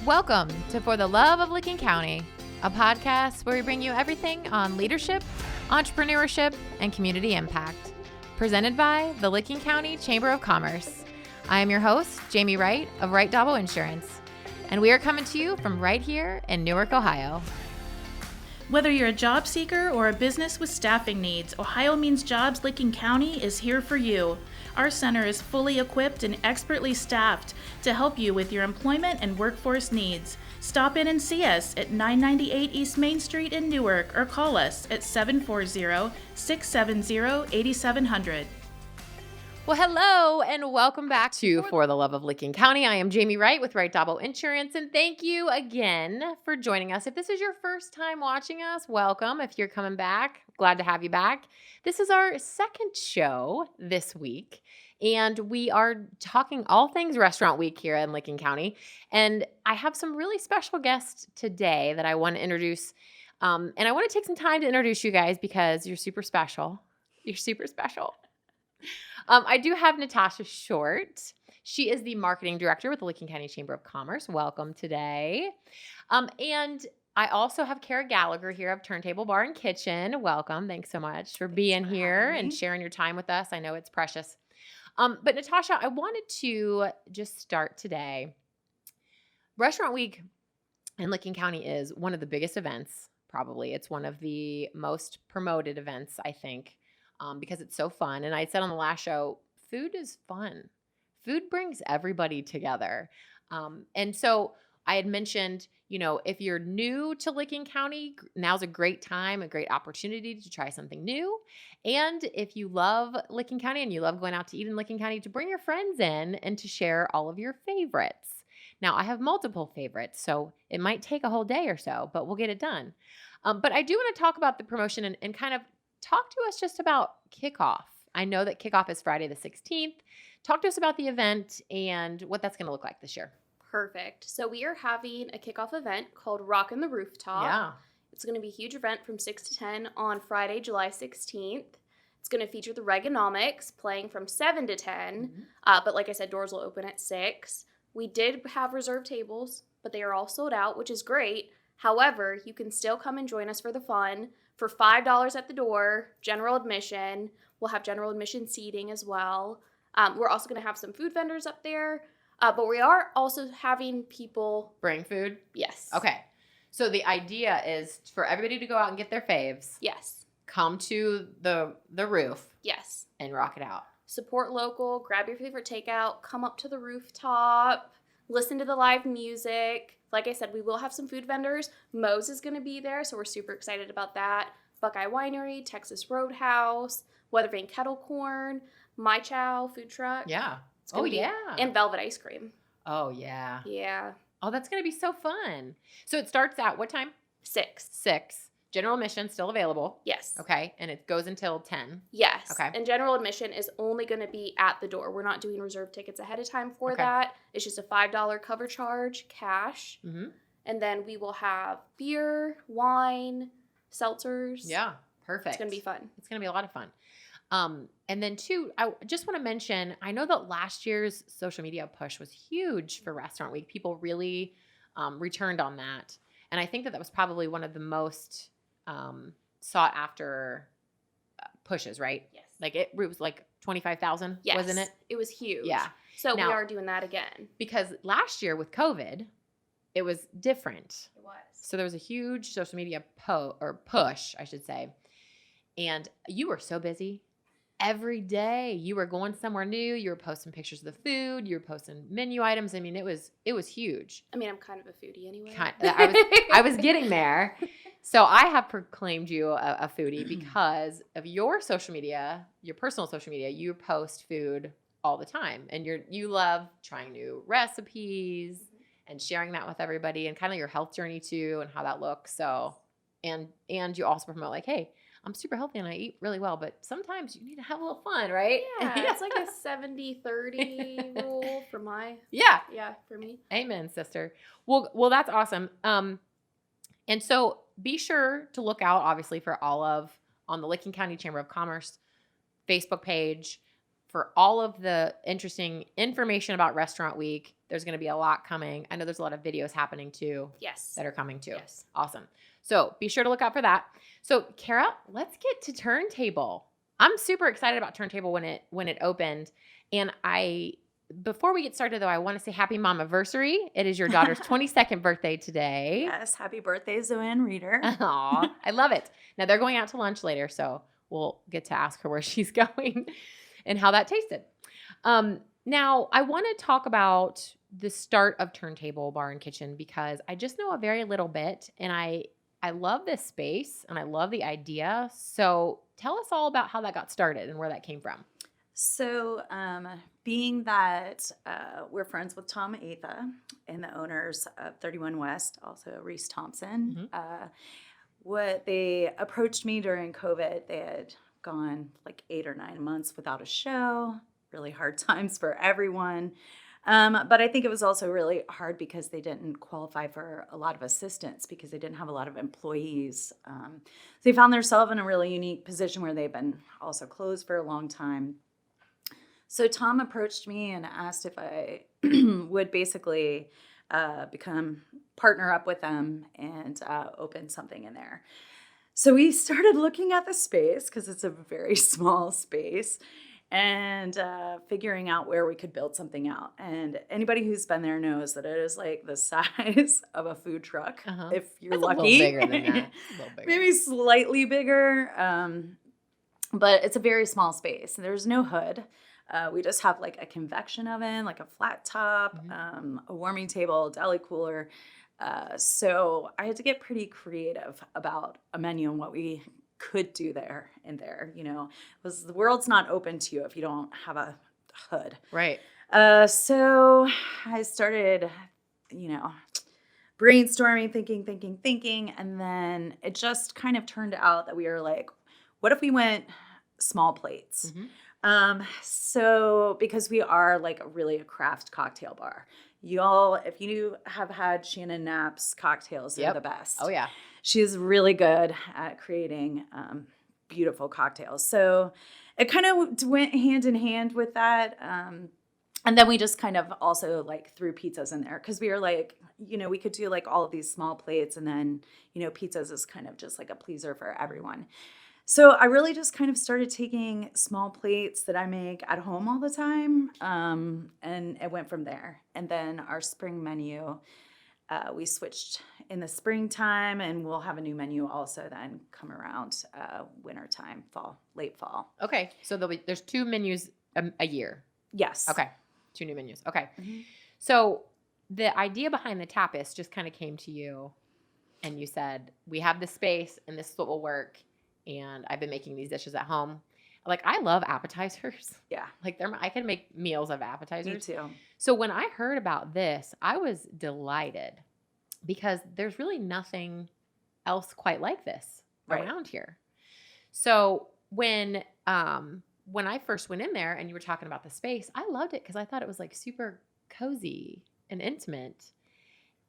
Welcome to For the Love of Licking County, a podcast where we bring you everything on leadership, entrepreneurship, and community impact. Presented by the Licking County Chamber of Commerce. I am your host, Jamie Wright of Turntable Insurance, and we are coming to you from right here in Newark, Ohio. Whether you're a job seeker or a business with staffing needs, Ohio Means Jobs Licking County is here for you. Our center is fully equipped and expertly staffed to help you with your employment and workforce needs. Stop in and see us at 998 East Main Street in Newark or call us at 740-670-8700. Well, hello and welcome back to For the Love of Licking County. I am Jamie Wright with Turntable Insurance, and thank you again for joining us. If this is your first time watching us, welcome. If you're coming back, glad to have you back. This is our second show this week, and we are talking all things Restaurant Week here in Licking County. And I have some really special guests today that I want to introduce, and I want to take some time to introduce you guys because you're super special. You're super special. I do have Natasha Short. She is the marketing director with the Licking County Chamber of Commerce. Welcome today. And I also have Kara Gallagher here of Turntable Bar and Kitchen. Welcome. Thanks so much for being here and sharing your time with us. I know it's precious. But Natasha, I wanted to just start today. Restaurant Week in Licking County is one of the biggest events, probably. It's one of the most promoted events, I think. Because it's so fun. And I said on the last show, food is fun. Food brings everybody together. And so I had mentioned, if you're new to Licking County, now's a great time, a great opportunity to try something new. And if you love Licking County and you love going out to eat in Licking County, to bring your friends in and to share all of your favorites. Now, I have multiple favorites, so it might take a whole day or so, but we'll get it done. But I do want to talk about the promotion and kind of talk to us just about kickoff. I know that kickoff is Friday the 16th. Talk to us about the event and what that's going to look like this year. Perfect. So we are having a kickoff event called Rockin' the Rooftop. Yeah. It's going to be a huge event from 6 to 10 on Friday, July 16th. It's going to feature the Reaganomics playing from 7 to 10. But like I said, doors will open at 6. We did have reserved tables, but they are all sold out, which is great. However, you can still come and join us for the fun. For $5 at the door, general admission. We'll have general admission seating as well. We're also going to have some food vendors up there. But we are also having people bring food? Yes. Okay. So the idea is for everybody to go out and get their faves. Yes. Come to the roof. Yes. And rock it out. Support local. Grab your favorite takeout. Come up to the rooftop. Listen to the live music. Like I said, we will have some food vendors. Moe's is going to be there, so we're super excited about that. Buckeye Winery, Texas Roadhouse, Weather Vane Kettle Corn, My Chow food truck. Yeah. Yeah. And Velvet Ice Cream. Oh, yeah. Yeah. Oh, that's going to be so fun. So it starts at what time? 6. 6. General admission still available. Yes. Okay. And it goes until 10. Yes. Okay. And general admission is only going to be at the door. We're not doing reserved tickets ahead of time for that. It's just a $5 cover charge, cash. Mm-hmm. And then we will have beer, wine, seltzers. Yeah. Perfect. It's going to be fun. It's going to be a lot of fun. And then two, I just want to mention, I know that last year's social media push was huge for Restaurant Week. People really returned on that. And I think that was probably one of the most sought after pushes, right? Yes. Like it was like 25,000, wasn't it? It was huge. Yeah. So now, we are doing that again. Because last year with COVID, it was different. It was. So there was a huge social media push, I should say. And you were so busy. Every day you were going somewhere new. You were posting pictures of the food. You were posting menu items. I mean, it was huge. I mean, I'm kind of a foodie anyway. I was getting there. So I have proclaimed you a foodie because of your social media, your personal social media. You post food all the time, and you love trying new recipes and sharing that with everybody, and kind of your health journey too, and how that looks. So, and you also promote like, hey, I'm super healthy and I eat really well, but sometimes you need to have a little fun, right? Yeah, it's like a 70-30 rule for for me. Amen, sister. Well, that's awesome. And so be sure to look out, obviously, for on the Licking County Chamber of Commerce Facebook page for all of the interesting information about Restaurant Week. There's going to be a lot coming. I know there's a lot of videos happening too. Yes. That are coming too. Yes. Awesome. So be sure to look out for that. So Kara, let's get to Turntable. I'm super excited about Turntable when it opened. And before we get started though, I want to say happy mom-iversary. It is your daughter's 22nd birthday today. Yes, happy birthday, Zoanne Reeder. Aw, I love it. Now they're going out to lunch later, so we'll get to ask her where she's going and how that tasted. Now I want to talk about the start of Turntable Bar and Kitchen because I just know a very little bit, and I love this space and I love the idea. So tell us all about how that got started and where that came from. So, being that we're friends with Tom Atha and the owners of 31 West, also Reese Thompson, what they approached me during COVID, they had gone like 8 or 9 months without a show, really hard times for everyone. But I think it was also really hard because they didn't qualify for a lot of assistance because they didn't have a lot of employees. So they found themselves in a really unique position where they've been also closed for a long time. So Tom approached me and asked if I would basically partner up with them and open something in there. So we started looking at the space because it's a very small space and figuring out where we could build something out. And anybody who's been there knows that it is like the size of a food truck, if you're That's lucky. A little bigger than that. A little bigger. Maybe slightly bigger, but it's a very small space. There's no hood. We just have like a convection oven, like a flat top, a warming table, deli cooler. So I had to get pretty creative about a menu and what we could do there. You know, because the world's not open to you if you don't have a hood. Right. So I started, brainstorming, thinking, and then it just kind of turned out that we were like, what if we went small plates? So because we are like really a craft cocktail bar, y'all, if you have had Shannon Knapp's cocktails, they're the best. Oh yeah. She's really good at creating beautiful cocktails. So it kind of went hand in hand with that. And then we just kind of also like threw pizzas in there because we were like, we could do like all of these small plates and then, pizzas is kind of just like a pleaser for everyone. So I really just kind of started taking small plates that I make at home all the time, and it went from there. And then our spring menu, we switched in the springtime, and we'll have a new menu also then come around wintertime, late fall. Okay, so there's 2 menus a year. Yes. Okay, 2 new menus. Okay, so the idea behind the tapas just kind of came to you, and you said, "We have this space, and this is what will work." And I've been making these dishes at home. Like, I love appetizers. Yeah. Like, I can make meals of appetizers. Me too. So when I heard about this, I was delighted because there's really nothing else quite like this around here. So when I first went in there and you were talking about the space, I loved it because I thought it was like super cozy and intimate.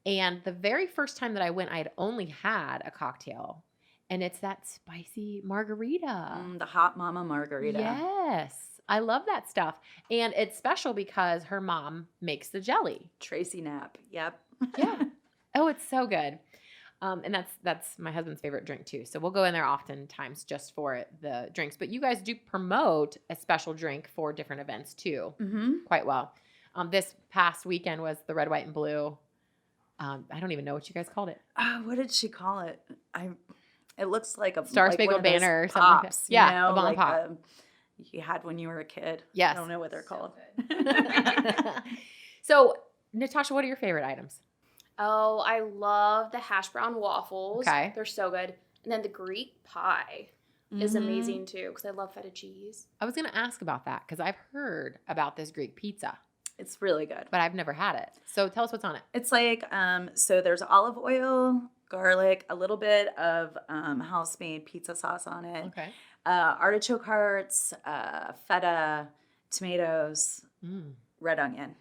And the very first time that I went, I had only had a cocktail. And it's that spicy margarita. The hot mama margarita. Yes. I love that stuff. And it's special because her mom makes the jelly. Tracy Knapp. Yep. Yeah. Oh, it's so good. And that's my husband's favorite drink too. So we'll go in there oftentimes just for the drinks. But you guys do promote a special drink for different events too, quite well. This past weekend was the red, white, and blue. I don't even know what you guys called it. What did she call it? It looks like a Star like Spangled Banner or something pops, like that. Yeah, a bomb like pop. You had when you were a kid. Yes. I don't know what they're called. So, Natasha, what are your favorite items? Oh, I love the hash brown waffles. Okay. They're so good. And then the Greek pie is amazing too because I love feta cheese. I was going to ask about that because I've heard about this Greek pizza, It's really good. but I've never had it. So tell us what's on it. It's like, so there's olive oil, garlic, a little bit of house-made pizza sauce on it. Okay. Artichoke hearts, feta, tomatoes, red onion.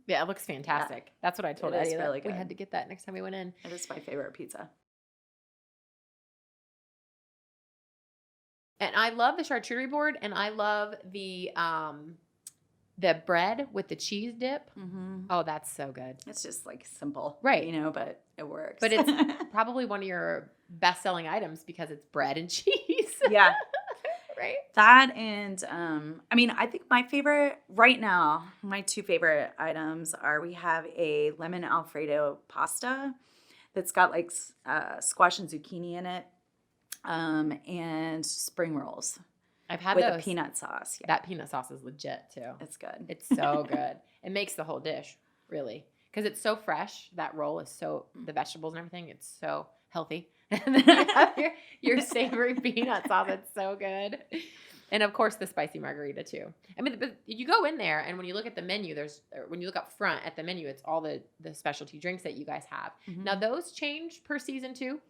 Yeah, it looks fantastic. Yeah. That's what I told It Eddie. is really We good. had to get that next time we went in. It is my favorite pizza. And I love the charcuterie board, and I love the bread with the cheese dip. Mm-hmm. Oh, that's so good. It's just like simple, Right. you know, but it works. But it's probably one of your best-selling items because it's bread and cheese. yeah. Right? That and I mean, I think my favorite right now, my two favorite items are we have a lemon Alfredo pasta that's got like squash and zucchini in it, and spring rolls I've had with those. a peanut sauce. Yeah, That peanut sauce is legit too. it's good. It's so good. It makes the whole dish, really. Because it's so fresh. That roll is so, the vegetables and everything, it's so healthy. And then you have your savory peanut sauce. It's so good. And of course, the spicy margarita too. I mean, but you go in there and when you look at the menu, when you look up front at the menu, it's all the specialty drinks that you guys have. Mhm. Now, those change per season too?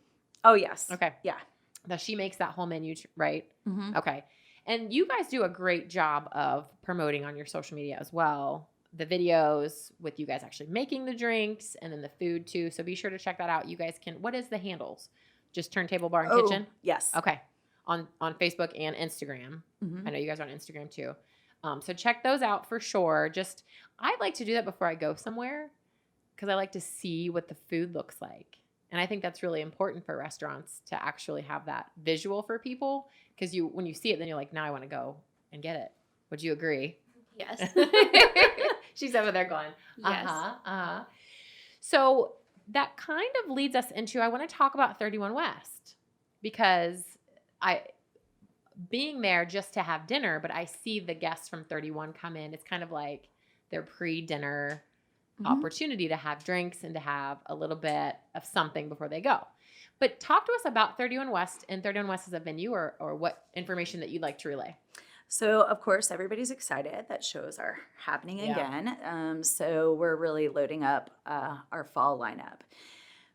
Oh, yes. Okay. Yeah. Now, she makes that whole menu, right? Mm-hmm. Okay. And you guys do a great job of promoting on your social media as well. The videos with you guys actually making the drinks and then the food too. So be sure to check that out. You guys can, what is the handles? Just Turntable Bar and Kitchen? Yes. Okay. On Facebook and Instagram. Mm-hmm. I know you guys are on Instagram too. So check those out for sure. Just, I like to do that before I go somewhere because I like to see what the food looks like. And I think that's really important for restaurants to actually have that visual for people because when you see it, then you're like, now I want to go and get it. Would you agree? Yes. She's over there going, Yes. So that kind of leads us into, I want to talk about 31 West because being there just to have dinner, but I see the guests from 31 come in. It's kind of like their pre-dinner opportunity to have drinks and to have a little bit of something before they go. But talk to us about 31 West and 31 West as a venue or what information that you'd like to relay. So, of course, everybody's excited that shows are happening Yeah. again. So we're really loading up our fall lineup.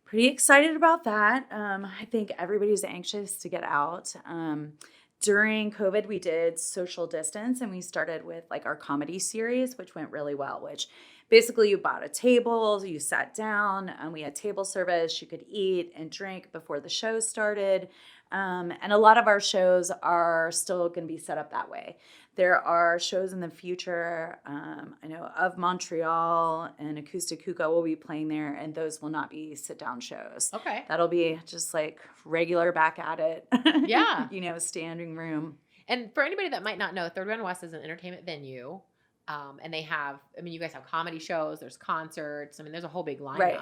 Pretty excited about that. I think everybody's anxious to get out. During COVID, we did social distance and we started with like our comedy series, which went really well, which basically you bought a table, you sat down, and we had table service. You could eat and drink before the show started. And a lot of our shows are still going to be set up that way. There are shows in the future, I know of Montreal and Acoustic Hookah will be playing there, and those will not be sit-down shows. Okay. That'll be just like regular back at it. Yeah. Standing room. And for anybody that might not know, 31 West is an entertainment venue. And they have, you guys have comedy shows, there's concerts. There's a whole big lineup. Right.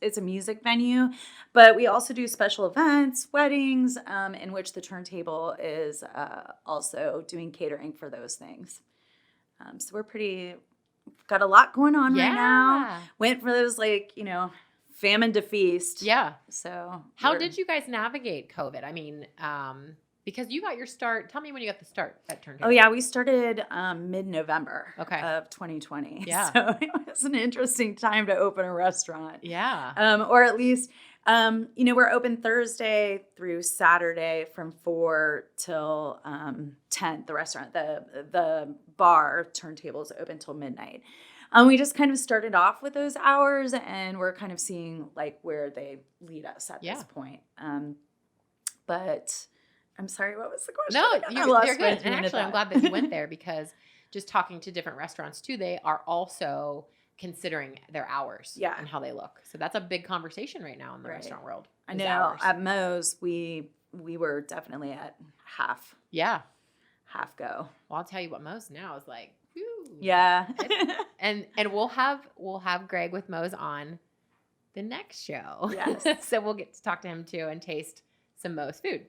It's a music venue, but we also do special events, weddings, in which the Turntable is also doing catering for those things. So we're got a lot going on right now. Went for those famine to feast. Yeah. So how did you guys navigate COVID? Because you got your start. Tell me when you got the start at Turntable. Oh, yeah. We started mid-November of 2020. Yeah. So it was an interesting time to open a restaurant. Yeah. Or at least, we're open Thursday through Saturday from 4 till 10, the restaurant. The bar Turntable is open till midnight. We just kind of started off with those hours, and we're kind of seeing where they lead us at this point. But I'm sorry, what was the question? No, you're good. And actually, I'm glad that you went there because just talking to different restaurants too, they are also considering their hours and how they look. So that's a big conversation right now in the restaurant world. I know. Hours. At Moe's, we were definitely at half. Yeah. Half go. Well, I'll tell you what Moe's now is like. Whew. Yeah. and we'll have Greg with Moe's on the next show. Yes. So we'll get to talk to him too and taste some Moe's food.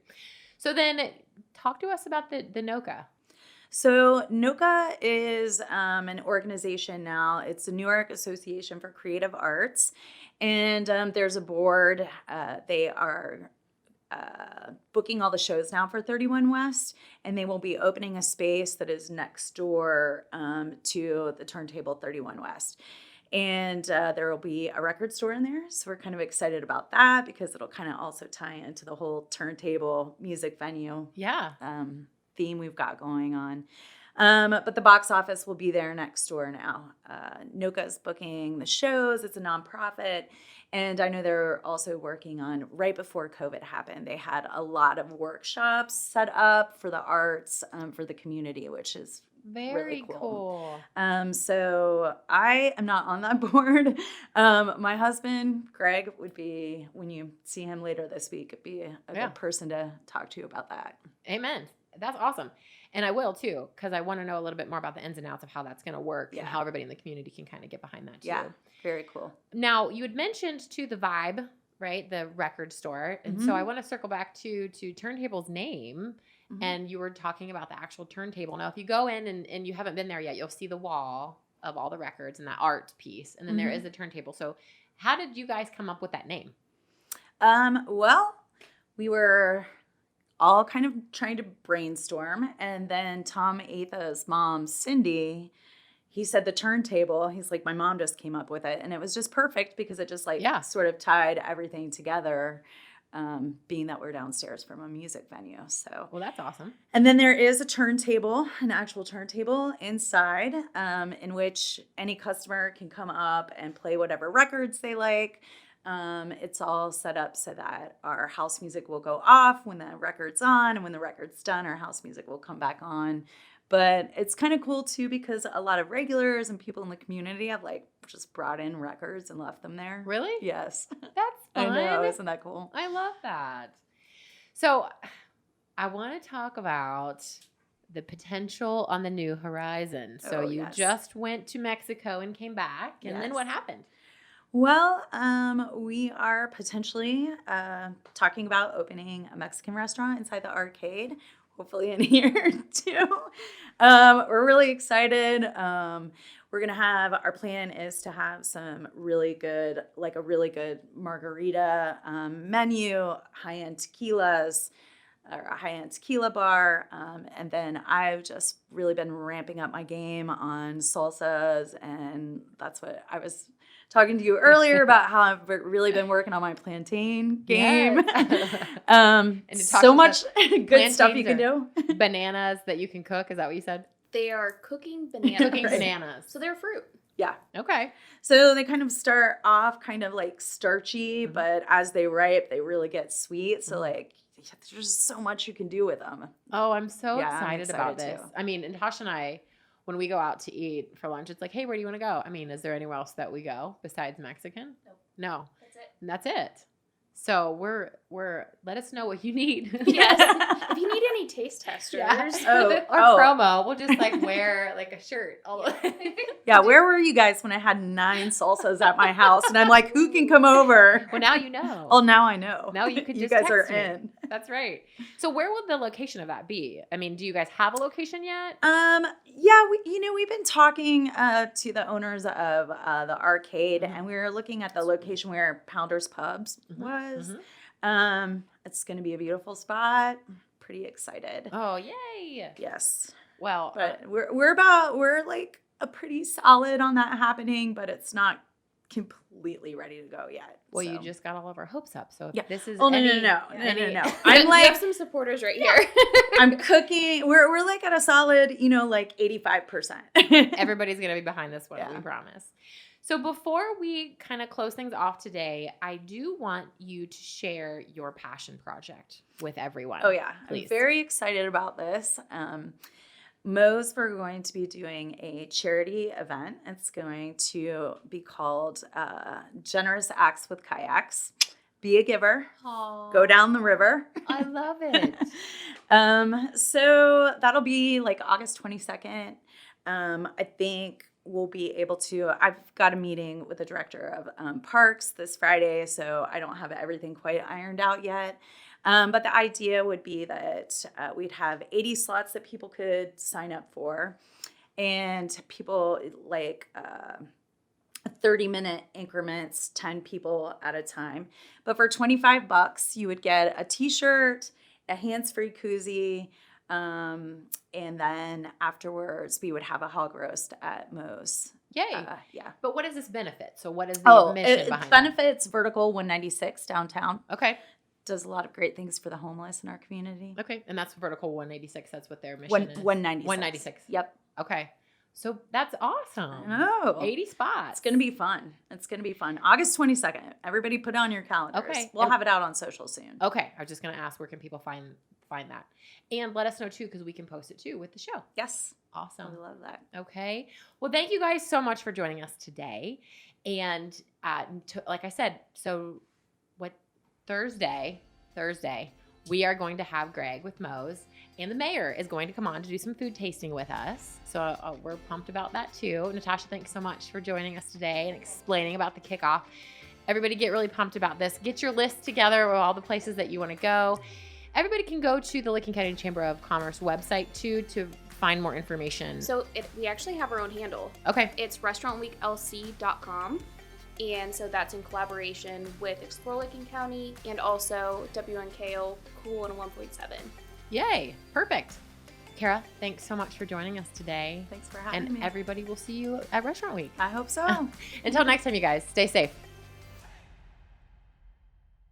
So then talk to us about the NOCA. So NOCA is an organization now. It's the New York Association for Creative Arts. And there's a board. They are booking all the shows now for 31 West. And they will be opening a space that is next door to the Turntable 31 West. And there will be a record store in there. So we're kind of excited about that because it'll kind of also tie into the whole Turntable music venue theme we've got going on. But the box office will be there next door now. Noka's booking the shows. It's a nonprofit. And I know they're also working on, right before COVID happened, they had a lot of workshops set up for the arts, for the community, which is Very really cool. cool. So I am not on that board. My husband, Greg, would be, when you see him later this week, would be a good person to talk to about that. Amen. That's awesome. And I will too, because I want to know a little bit more about the ins and outs of how that's going to work and how everybody in the community can kind of get behind that too. Yeah, very cool. Now, you had mentioned to the Vibe, right, the record store. And so I want to circle back to Turntable's name. And you were talking about the actual turntable. Now, if you go in and you haven't been there yet, you'll see the wall of all the records and that art piece. And then there is a turntable. So how did you guys come up with that name? Well, we were all kind of trying to brainstorm. And then Tom Atha's mom, Cindy, he said the turntable. He's like, my mom just came up with it. And it was just perfect because it just sort of tied everything together, being that we're downstairs from a music venue. So, well, that's awesome. And then there is a turntable, an actual turntable inside, in which any customer can come up and play whatever records they like. It's all set up so that our house music will go off when the record's on, and when the record's done, our house music will come back on. But it's kind of cool too because a lot of regulars and people in the community have just brought in records and left them there. Really? Yes. That's fun. I know, isn't that cool? I love that. So I want to talk about the potential on the new horizon. So you just went to Mexico and came back, and then what happened? Well, we are potentially talking about opening a Mexican restaurant inside the arcade, hopefully in a year or two. We're really excited. We're going to have, our plan is to have some really good, a really good margarita menu, high-end tequilas, or a high-end tequila bar. And then I've just really been ramping up my game on salsas, and that's what I was talking to you earlier about, how I've really been working on my plantain game. And so much good stuff you can do. Bananas that you can cook. Is that what you said? They are cooking bananas. Cooking bananas. So they're fruit. Yeah. Okay. So they kind of start off kind of starchy, but as they ripe, they really get sweet. So there's so much you can do with them. Oh, I'm so I'm excited about this. too. I mean, Natasha and I, when we go out to eat for lunch, it's like, hey, where do you want to go? I mean, is there anywhere else that we go besides Mexican? Nope. No. That's it. And that's it. So we're let us know what you need. Yes. If you need any taste testers. Or promo, we'll just wear a shirt. Yeah, where were you guys when I had 9 salsas at my house? And I'm like, who can come over? Well, now you know. Oh, now I know. Now you can just you guys text are me. in. That's right. So where will the location of that be? I mean, do you guys have a location yet? Yeah, we've been talking to the owners of the arcade, and we were looking at the location where Pounders Pubs was. It's going to be a beautiful spot. Pretty excited. Oh, yay. Yes. Well, but we're a pretty solid on that happening, but it's not completely ready to go yet. Well, you just got all of our hopes up. So if this is no. I'm we have some supporters right here. I'm cooking. We're at a solid, 85%. Everybody's going to be behind this one, we promise. So before we kind of close things off today, I do want you to share your passion project with everyone. Oh, yeah. Please. I'm very excited about this. Moe's, we're going to be doing a charity event. It's going to be called Generous Acts with Kayaks. Be a giver. Aww. Go down the river. I love it. So that'll be August 22nd. I think we'll be able to, I've got a meeting with the director of parks this Friday, so I don't have everything quite ironed out yet. But the idea would be that we'd have 80 slots that people could sign up for, and people 30-minute increments, 10 people at a time. But for $25, you would get a t-shirt, a hands-free koozie, and then afterwards we would have a hog roast at Moe's. Yay. Yeah. But what does this benefit? So what is the mission behind it benefits Vertical 196 downtown. Okay. does a lot of great things for the homeless in our community. Okay. And that's Vertical 186. That's what their mission is. 196. 196. Yep. Okay. So that's awesome. I know. 80 spots. It's going to be fun. It's going to be fun. August 22nd. Everybody put on your calendars. Okay. We'll have it out on social soon. Okay. I was just going to ask, where can people find that? And let us know too, because we can post it too with the show. Yes. Awesome. I love that. Okay. Well, thank you guys so much for joining us today. And like I said, so Thursday, we are going to have Greg with Moe's, and the mayor is going to come on to do some food tasting with us. So we're pumped about that too. Natasha, thanks so much for joining us today and explaining about the kickoff. Everybody get really pumped about this. Get your list together of all the places that you want to go. Everybody can go to the Licking County Chamber of Commerce website too to find more information. So we actually have our own handle. Okay. It's restaurantweeklc.com. And so that's in collaboration with Explore Licking County and also WNKO Cool 101.7. Yay. Perfect. Kara, thanks so much for joining us today. Thanks for having me. And everybody will see you at Restaurant Week. I hope so. Until next time, you guys, stay safe.